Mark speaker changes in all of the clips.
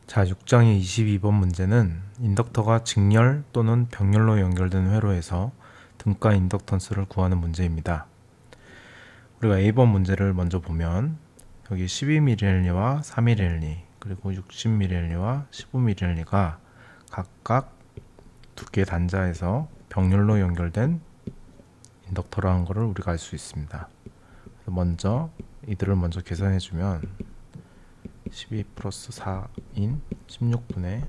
Speaker 1: 자, 6장의 22번 문제는 인덕터가 직렬 또는 병렬로 연결된 회로에서 등가 인덕턴스를 구하는 문제입니다. 우리가 A번 문제를 먼저 보면 여기 12mH/와 3mH 그리고 60mH/와 15mH가 각각 두 개 단자에서 병렬로 연결된 인덕터라는 것을 우리가 알 수 있습니다. 먼저 이들을 먼저 계산해주면 12 플러스 4인 16분의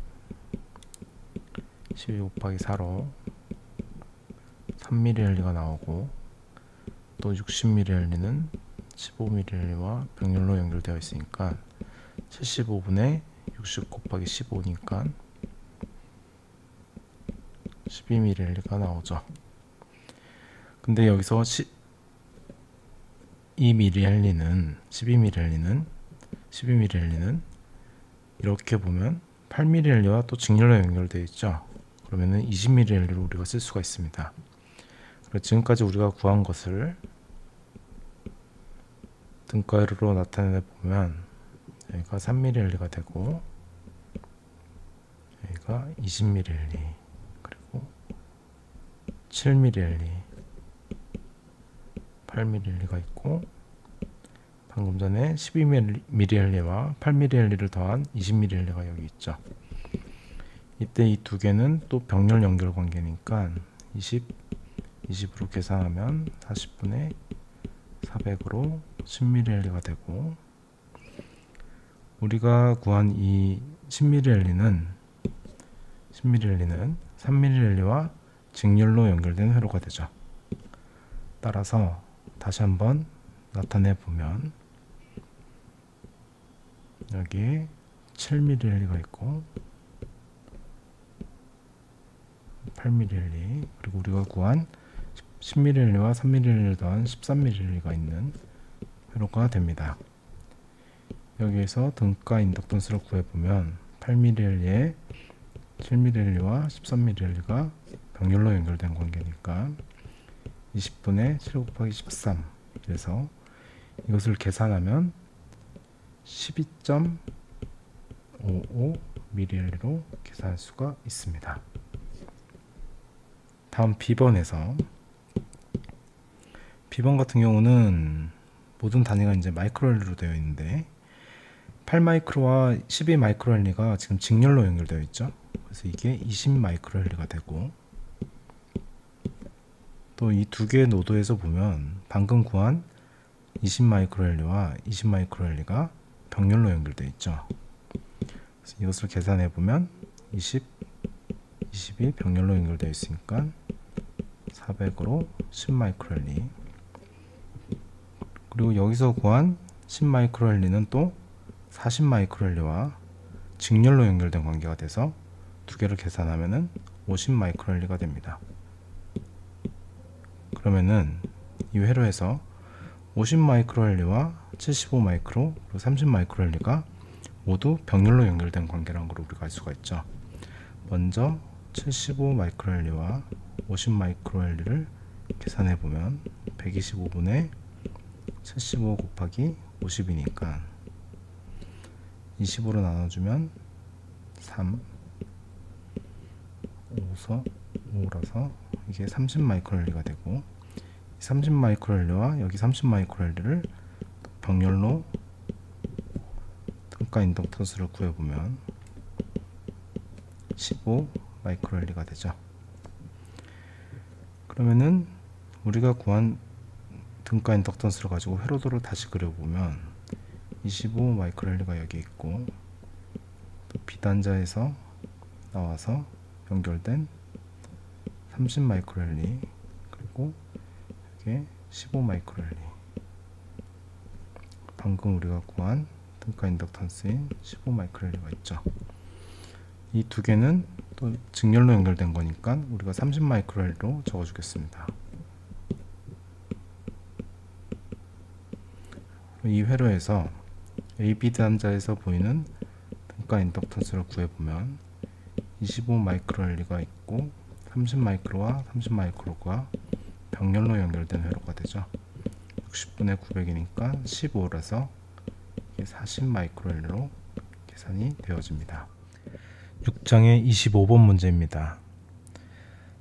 Speaker 1: 12 곱하기 4로 3mH가 나오고, 또 60mH는 15mH와 병렬로 연결되어 있으니까 75분의 60 곱하기 15니까 12mH가 나오죠. 근데 여기서 12mH는 이렇게 보면 8mH와 또 직렬로 연결되어 있죠. 그러면은 20mH를 우리가 쓸 수가 있습니다. 그리고 지금까지 우리가 구한 것을 등가회로로 나타내 보면 여기가 3mH가 되고, 여기가 20mH, 그리고 7mH, 8mH가 있고, 방금 전에 12mH와 8mH를 더한 20mH가 여기 있죠. 이때 이 두 개는 또 병렬 연결 관계니까 20으로 계산하면 40분의 400으로 10mH가 되고, 우리가 구한 이 10mH는 3mH와 직렬로 연결된 회로가 되죠. 따라서 다시 한번 나타내 보면 여기 7mH가 있고 8mH, 그리고 우리가 구한 10mH와 3mH를 더한 13mH가 있는 회로가 됩니다. 여기에서 등가 인덕턴스를 구해보면 8mH에 7mH와 13mH가 병렬로 연결된 관계니까 20분의 7 곱하기 13, 그래서 이것을 계산하면 12.55mH로 계산할 수가 있습니다. 다음 B번 같은 경우는 모든 단위가 이제 마이크로헬리로 되어 있는데 8마이크로와 12마이크로헬리가 지금 직렬로 연결되어 있죠. 그래서 이게 20마이크로헬리가 되고, 또 이 두 개의 노드에서 보면 방금 구한 20마이크로헬리와 20마이크로헬리가 병렬로 연결되어 있죠. 그래서 이것을 계산해 보면 20이 병렬로 연결되어 있으니까 400으로 10마이크로헬리, 그리고 여기서 구한 10마이크로헬리는 또 40마이크로헬리와 직렬로 연결된 관계가 돼서 두 개를 계산하면은 50마이크로헬리가 됩니다. 그러면은 이 회로에서 50마이크로헬리와 75마이크로 그리고 30마이크로헬리가 모두 병렬로 연결된 관계라는 걸 우리가 알 수가 있죠. 먼저 75마이크로헬리와 50마이크로헬리를 계산해 보면 125분의 75 곱하기 50이니까 20으로 나눠주면 3, 5라서 이게 30마이크로헬리가 되고, 30마이크로헬리와 여기 30마이크로헬리를 병렬로 등가 인덕턴스를 구해보면 15마이크로헬리가 되죠. 그러면은 우리가 구한 등가 인덕턴스를 가지고 회로도를 다시 그려보면 25마이크로헬리가 여기 있고, 또 B단자에서 나와서 연결된 30마이크로헬리, 그리고 이게 15마이크로헬리, 방금 우리가 구한 등가 인덕턴스인 15마이크로헬리가 있죠. 이 두 개는 또 직렬로 연결된 거니까 우리가 30마이크로헬리로 적어주겠습니다. 이 회로에서 AB 단자에서 보이는 등가 인덕턴스를 구해보면 25마이크로헬리가 있고 30마이크로와 30마이크로가 병렬로 연결된 회로가 되죠. 60분의 900이니까 15라서 40마이크로헬리로 계산이 되어집니다. 6장의 25번 문제입니다.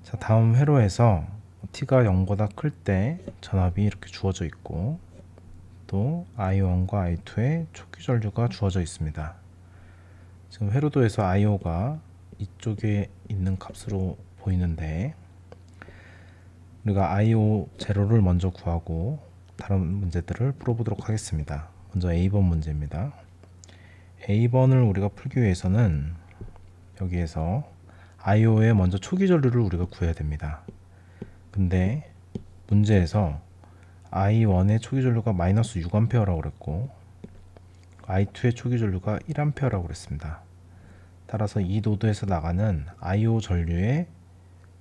Speaker 1: 자, 다음 회로에서 t가 0보다 클 때 전압이 이렇게 주어져 있고 또 I1과 I2의 초기 전류가 주어져 있습니다. 지금 회로도에서 I5가 이쪽에 있는 값으로 보이는데 우리가 I5 제로를 먼저 구하고 다른 문제들을 풀어보도록 하겠습니다. 먼저 A번 문제입니다. A번을 우리가 풀기 위해서는 여기에서 I5의 먼저 초기 전류를 우리가 구해야 됩니다. 근데 문제에서 I1의 초기 전류가 마이너스 6A라고 그랬고 I2의 초기 전류가 1A라고 그랬습니다. 따라서 이 노드에서 나가는 I5 전류의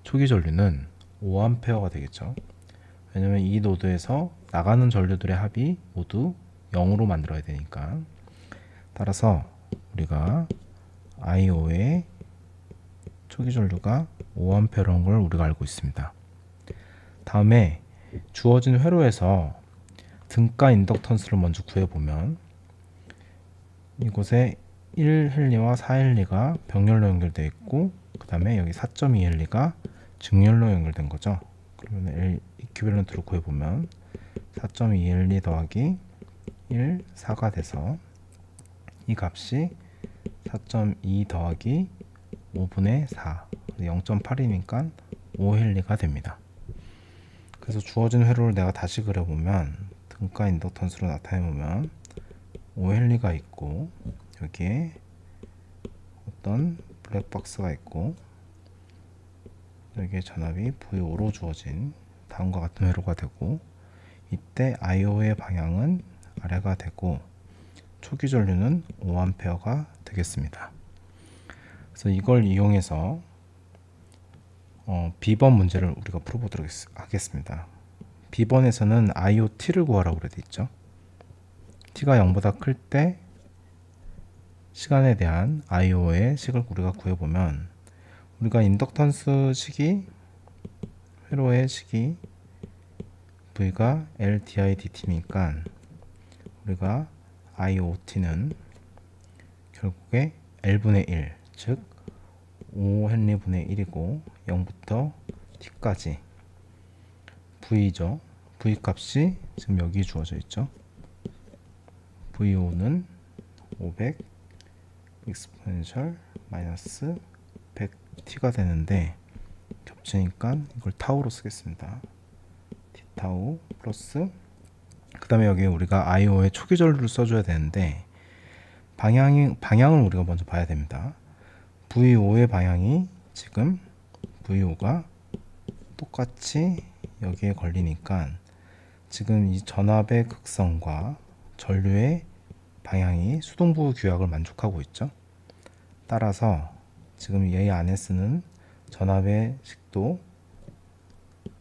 Speaker 1: 초기 전류는 5A가 되겠죠. 왜냐면 이 노드에서 나가는 전류들의 합이 모두 0으로 만들어야 되니까. 따라서 우리가 I5의 초기 전류가 5A라는 걸 우리가 알고 있습니다. 다음에 주어진 회로에서 등가 인덕턴스를 먼저 구해보면 이곳에 1헨리와 4헨리가 병렬로 연결되어 있고 그 다음에 여기 4.2헨리가 증렬로 연결된 거죠. 그러면 L 이퀴밸런트로 구해보면 4.2헨리 더하기 1, 4가 돼서 이 값이 4.2 더하기 5분의 4 0.8이니까 5헨리가 됩니다. 그래서 주어진 회로를 내가 다시 그려보면 등가 인덕턴스로 나타내보면 5헨리가 있고 여기에 어떤 블랙박스가 있고 여기에 전압이 V5로 주어진 다음과 같은 회로가 되고 이때 I5의 방향은 아래가 되고 초기 전류는 5A가 되겠습니다. 그래서 이걸 이용해서 B번 문제를 우리가 풀어보도록 하겠습니다. B번에서는 IOT를 구하라고 그래 있죠. T가 0보다 클 때 시간에 대한 I5의 식을 우리가 구해보면 우리가 인덕턴스 식이 회로의 식이 V가 LdIdt니까 우리가 IOT는 결국에 L분의 1, 즉 5헨리분의 1이고 0부터 T까지 V죠. V 값이 지금 여기 주어져 있죠. V5는 500 익스포넨셜 마이너스 100T가 되는데 겹치니까 이걸 타우로 쓰겠습니다. T타우 플러스 그 다음에 여기 우리가 I5의 초기 전류를 써줘야 되는데 방향을 우리가 먼저 봐야 됩니다. V5의 방향이 지금 V5가 똑같이 여기에 걸리니까 지금 이 전압의 극성과 전류의 방향이 수동부 규약을 만족하고 있죠. 따라서 지금 얘 안에 쓰는 전압의 식도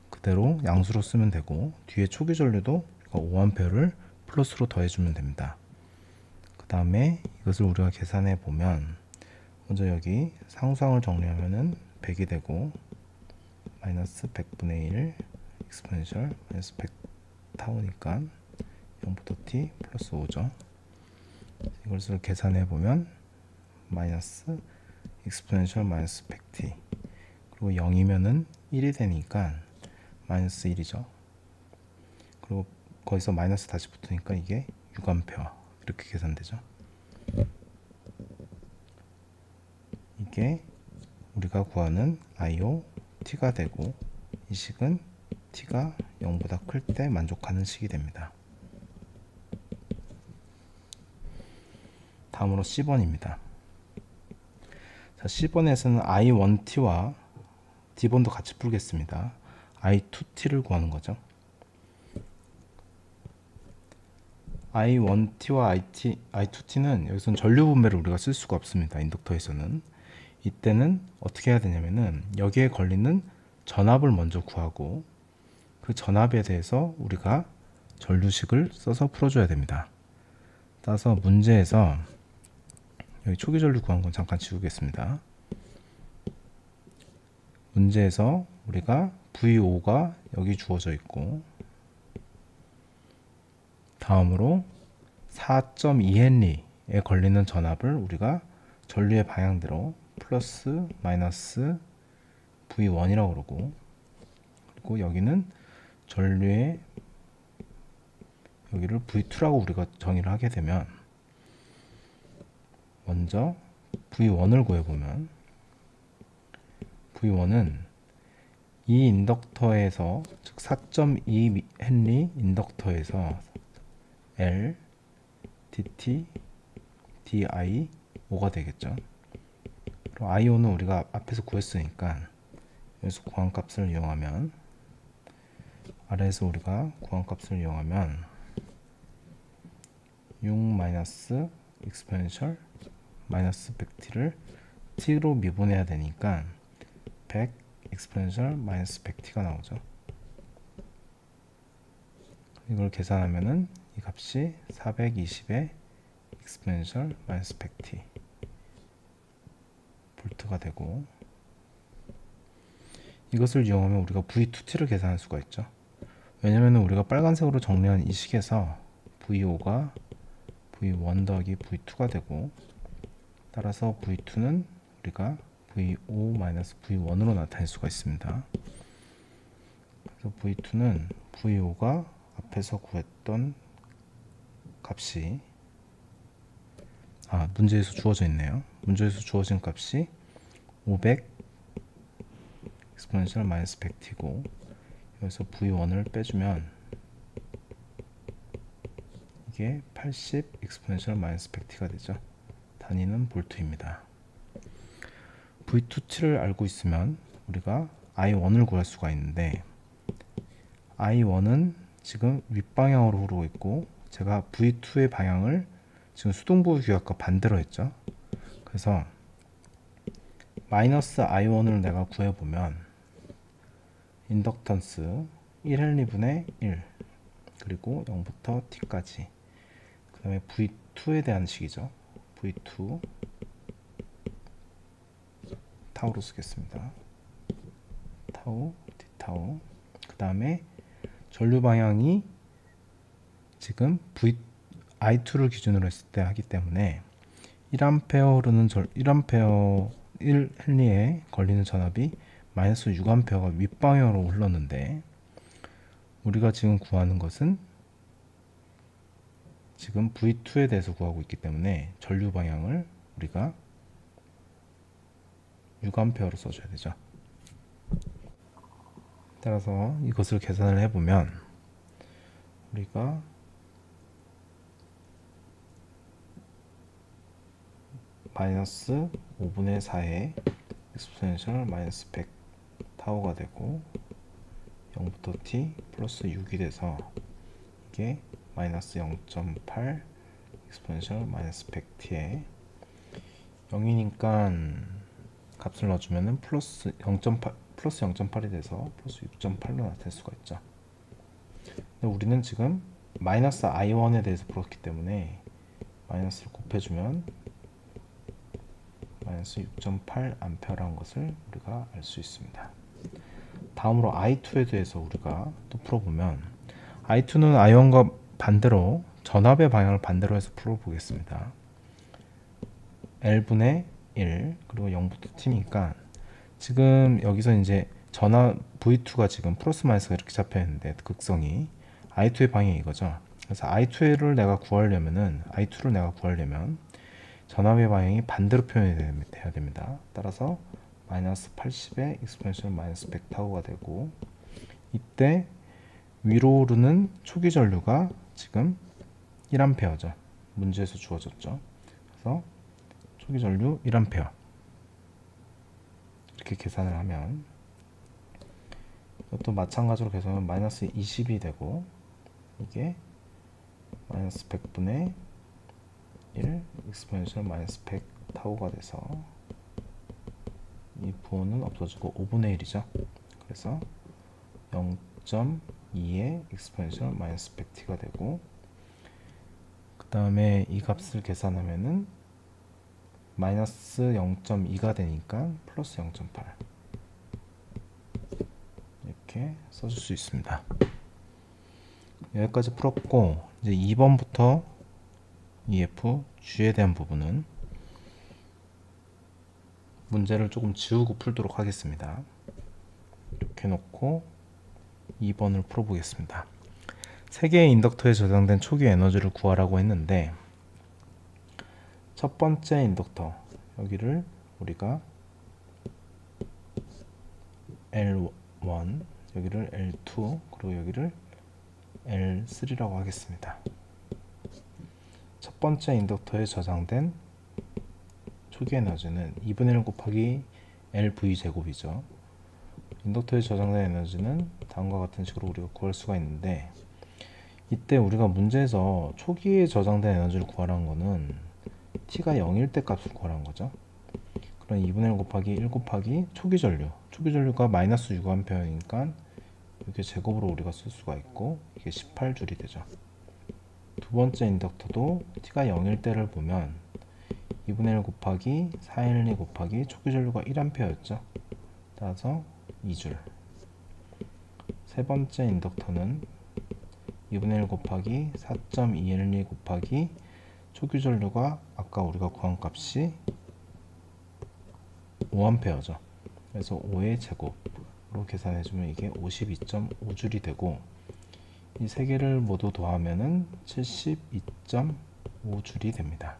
Speaker 1: 그대로 양수로 쓰면 되고 뒤에 초기 전류도 5A를 플러스로 더해주면 됩니다. 그 다음에 이것을 우리가 계산해 보면 먼저 여기 상수항을 정리하면은 100이 되고 마이너스 100분의 1 익스포넨셜 마이너스 100 타우니까 0부터 t 플러스 5죠. 이것을 계산해 보면 마이너스 익스포넨셜 마이너스 100t 그리고 0이면은 1이 되니까 마이너스 1이죠. 그리고 거기서 마이너스 다시 붙으니까 이게 6A 이렇게 계산되죠. 이게 우리가 구하는 IO T가 되고 이 식은 T가 0보다 클 때 만족하는 식이 됩니다. 다음으로 C번입니다. 자, C번에서는 I1T와 D번도 같이 풀겠습니다. I2T를 구하는 거죠. I1T와 I2T는 여기서는 전류 분배를 우리가 쓸 수가 없습니다. 인덕터에서는. 이때는 어떻게 해야 되냐면은 여기에 걸리는 전압을 먼저 구하고 그 전압에 대해서 우리가 전류식을 써서 풀어줘야 됩니다. 따라서 문제에서 여기 초기 전류 구한 건 잠깐 지우겠습니다. 문제에서 우리가 V5가 여기 주어져 있고 다음으로 4.2헨리 걸리는 전압을 우리가 전류의 방향대로 플러스 마이너스 V1이라고 그러고, 그리고 여기는 전류의 여기를 V2라고 우리가 정의를 하게 되면, 먼저 V1을 구해보면 V1은 이 인덕터에서, 즉 4.2 헨리 인덕터에서 L dt di 5가 되겠죠. 그리고 I5는 우리가 앞에서 구했으니까 여기서 구한 값을 이용하면, 아래에서 우리가 구한 값을 이용하면 6 마이너스 익스포넨셜 마이너스 100t를 t로 미분해야 되니까 100 익스포넨셜 마이너스 100t가 나오죠. 이걸 계산하면은 이 값이 420의 익스포넨셜 마이너스 100t 볼트가 되고, 이것을 이용하면 우리가 V2t를 계산할 수가 있죠. 왜냐면 우리가 빨간색으로 정리한 이 식에서 V5가 V1 더하기 V2가 되고, 따라서 V2는 우리가 V5 마이너스 V1으로 나타낼 수가 있습니다. 그래서 V2는 V5가 앞에서 구했던 값이, 문제에서 주어져 있네요. 문제에서 주어진 값이 500 익스포넨셜 마이너스 100t고, 여기서 V1을 빼주면 이게 80 익스포넨셜 마이너스 100t가 되죠. 단위는 볼트입니다. V2t를 알고 있으면 우리가 I1을 구할 수가 있는데, I1은 지금 윗방향으로 흐르고 있고, 제가 V2의 방향을 지금 수동부호 규약과 반대로 했죠. 그래서 마이너스 I1을 내가 구해보면 인덕턴스 1헨리분의 1, 그리고 0부터 t까지, 그 다음에 V2에 대한 식이죠. V2 타우로 쓰겠습니다. 타우, d타우. 그 다음에 전류 방향이 지금 I2를 기준으로 했을 때 하기 때문에 1A 흐르는 1A 1헨리에 걸리는 전압이 마이너스 6A가 윗방향으로 흘렀는데, 우리가 지금 구하는 것은 지금 V2에 대해서 구하고 있기 때문에 전류 방향을 우리가 6A로 써줘야 되죠. 따라서 이것을 계산을 해보면 우리가 마이너스 5분의 4의 익스포넨셜 마이너스 100 타우가 되고, 0부터 t 플러스 6이 돼서 이게 마이너스 0.8 익스포넨셜 마이너스 100t에 0이니까 값을 넣어주면은 플러스 0.8이 돼서 플러스 6.8로 나타낼 수가 있죠. 근데 우리는 지금 마이너스 I1에 대해서 풀었기 때문에 마이너스를 곱해주면 마이너스 6.8A라는 것을 우리가 알 수 있습니다. 다음으로 I2에 대해서 우리가 또 풀어보면, I2는 I1과 반대로 전압의 방향을 반대로 해서 풀어보겠습니다. L분의 1 그리고 0부터 t니까, 지금 여기서 이제 전압 V2가 지금 플러스 마이너스가 이렇게 잡혀 있는데 극성이 I2의 방향이 이거죠. 그래서 I2를 내가 구하려면 전압의 방향이 반대로 표현이 돼야 됩니다. 따라서 마이너스 80의 익스포넨셜 마이너스 100 타우가 되고, 이때 위로 오르는 초기 전류가 지금 1A죠. 문제에서 주어졌죠. 그래서 초기 전류 1A 이렇게 계산을 하면, 이것도 마찬가지로 계산하면 마이너스 20이 되고, 이게 마이너스 100분의 1 익스포넨셜 마이너스 100 타우가 돼서 이 부호는 없어지고 5분의 1이죠. 그래서 0.2의 익스포넨셜 마이너스 100t가 되고, 그 다음에 이 값을 계산하면은 마이너스 0.2가 되니까 플러스 0.8 이렇게 써줄 수 있습니다. 여기까지 풀었고, 이제 2번부터 EF, G에 대한 부분은 문제를 조금 지우고 풀도록 하겠습니다. 이렇게 놓고 2번을 풀어보겠습니다. 3개의 인덕터에 저장된 초기 에너지를 구하라고 했는데, 첫 번째 인덕터 여기를 우리가 L1, 여기를 L2, 그리고 여기를 L3라고 하겠습니다. 첫 번째 인덕터에 저장된 초기 에너지는 2분의 1 곱하기 LV 제곱이죠. 인덕터에 저장된 에너지는 다음과 같은 식으로 우리가 구할 수가 있는데, 이때 우리가 문제에서 초기에 저장된 에너지를 구하라는 거는 t가 0일 때 값을 구하라는 거죠. 그럼 2분의 1 곱하기 1 곱하기 초기 전류, 초기 전류가 마이너스 6A니까 이렇게 제곱으로 우리가 쓸 수가 있고, 이게 18줄이 되죠. 두 번째 인덕터도 t가 0일 때를 보면 2분의 1 곱하기 412 곱하기 초기 전류가 1A였죠. 따라서 2줄. 세 번째 인덕터는 2분의 1 곱하기 4.212 곱하기 초기 전류가 아까 우리가 구한 값이 5A죠. 그래서 5의 제곱으로 계산해주면 이게 52.5줄이 되고, 이 세 개를 모두 더하면은 72.5줄이 됩니다.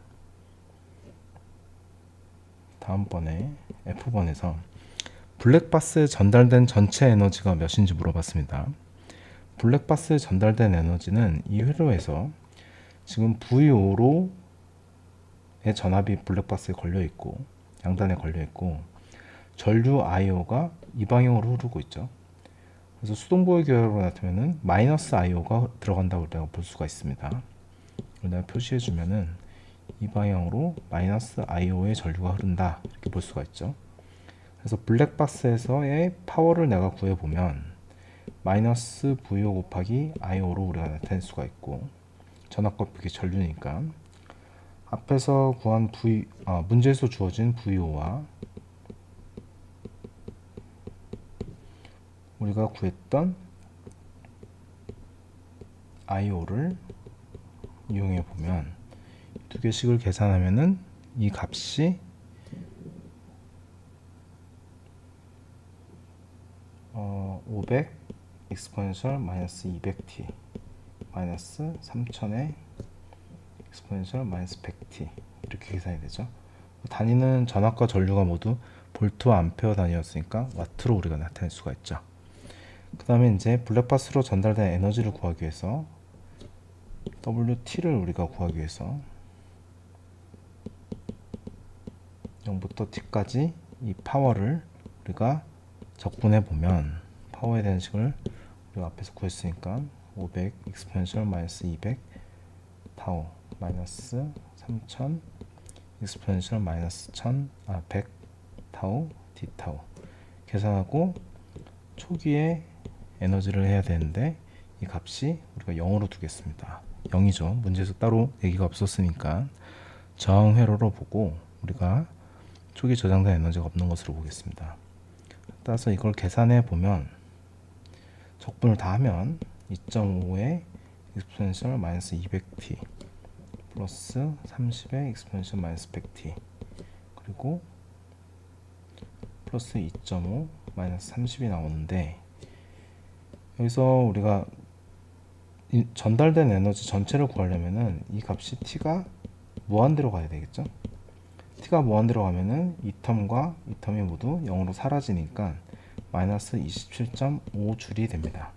Speaker 1: 다음번에 F번에서 블랙박스에 전달된 전체 에너지가 몇인지 물어봤습니다. 블랙박스에 전달된 에너지는 이 회로에서 지금 VO로의 전압이 블랙박스에 걸려있고, 양단에 걸려있고, 전류 IO가 이 방향으로 흐르고 있죠. 그래서 수동부의 결과로 나타내면 마이너스 IO가 들어간다고 우리가 볼 수가 있습니다. 이걸 내가 표시해주면은 이 방향으로 마이너스 IO의 전류가 흐른다, 이렇게 볼 수가 있죠. 그래서 블랙박스에서의 파워를 내가 구해보면 마이너스 VO 곱하기 IO로 우리가 나타낼 수가 있고, 전압값이 전류니까 앞에서 구한 문제에서 주어진 VO와 우리가 구했던 IO를 이용해 보면 두 개씩을 계산하면은 이 값이 500 exponential 마이너스 200t 마이너스 3000의 exponential 마이너스 100t 이렇게 계산이 되죠. 단위는 전압과 전류가 모두 볼트와 암페어 단위였으니까 와트로 우리가 나타낼 수가 있죠. 그 다음에 이제 블랙박스로 전달된 에너지를 구하기 위해서 WT를 우리가 구하기 위해서 0부터 T까지 이 파워를 우리가 적분해 보면 파워에 대한 식을 우리가 앞에서 구했으니까 500 exponential 마이너스 200 타우 마이너스 3000 exponential 마이너스 100 타우 d 타우 계산하고 초기에 에너지를 해야 되는데 이 값이 우리가 0으로 두겠습니다. 0이죠. 문제에서 따로 얘기가 없었으니까 저항회로로 보고 우리가 초기 저장된 에너지가 없는 것으로 보겠습니다. 따라서 이걸 계산해 보면 적분을 다 하면 2.5의 exponential 마이너스 200t 플러스 30의 exponential 마이너스 100t 그리고 플러스 2.5 마이너스 30이 나오는데, 여기서 우리가 전달된 에너지 전체를 구하려면은 이 값이 t가 무한대로 가야 되겠죠. t가 무한대로 가면은 이 텀과 이 텀이 모두 0으로 사라지니까 마이너스 27.5줄이 됩니다.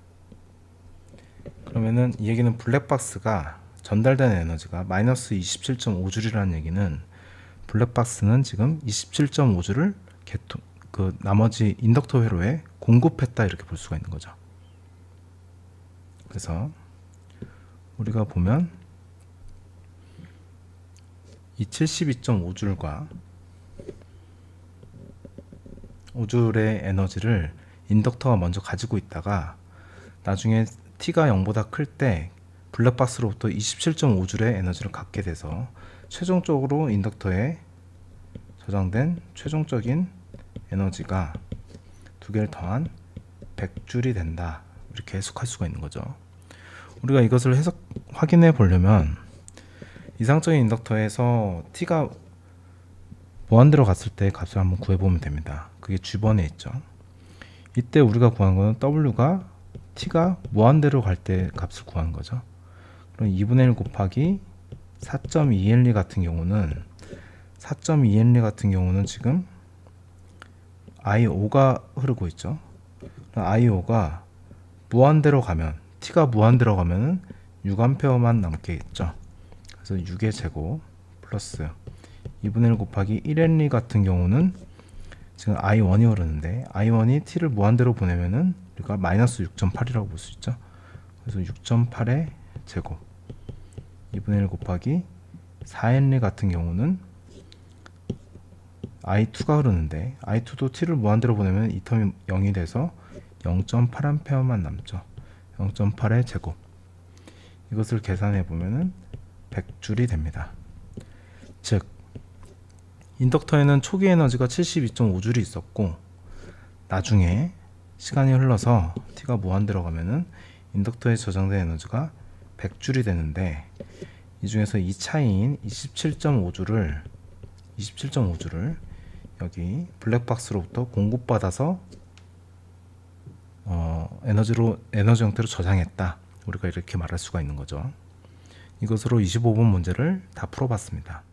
Speaker 1: 그러면은 이 얘기는 블랙박스가 전달된 에너지가 마이너스 27.5줄이라는 얘기는 블랙박스는 지금 27.5줄을 나머지 인덕터 회로에 공급했다, 이렇게 볼 수가 있는 거죠. 그래서 우리가 보면 이 72.5줄과 5줄의 에너지를 인덕터가 먼저 가지고 있다가 나중에 T가 0보다 클 때 블랙박스로부터 27.5줄의 에너지를 갖게 돼서 최종적으로 인덕터에 저장된 최종적인 에너지가 두 개를 더한 100줄이 된다, 이렇게 해석할 수가 있는 거죠. 우리가 이것을 확인해 보려면 이상적인 인덕터에서 T가 무한대로 갔을 때 값을 한번 구해보면 됩니다. 그게 G번에 있죠. 이때 우리가 구한 거는 W가 T가 무한대로 갈 때 값을 구한 거죠. 그럼 2분의 1 곱하기 4.2Henry 같은 경우는 4.2Henry 같은 경우는 지금 I5가 흐르고 있죠. I5가 무한대로 가면 T가 무한대로 가면은 6A만 남겠죠. 그래서 6의 제곱 플러스 2분의 1 곱하기 1Henry 같은 경우는 지금 I1이 흐르는데 I1이 T를 무한대로 보내면은 우리가 마이너스 6.8이라고 볼 수 있죠. 그래서 6.8의 제곱 2분의 1 곱하기 4Henry 같은 경우는 I2가 흐르는데 I2도 T를 무한대로 보내면 이 텀이 0이 돼서 0.8A만 남죠. 0.8의 제곱. 이것을 계산해 보면은 100줄이 됩니다. 즉 인덕터에는 초기 에너지가 72.5줄이 있었고 나중에 시간이 흘러서 T가 무한대로 가면은 인덕터에 저장된 에너지가 100줄이 되는데 이 중에서 이 차이인 27.5줄을 여기 블랙박스로부터 공급받아서 에너지 형태로 저장했다. 우리가 이렇게 말할 수가 있는 거죠. 이것으로 25번 문제를 다 풀어봤습니다.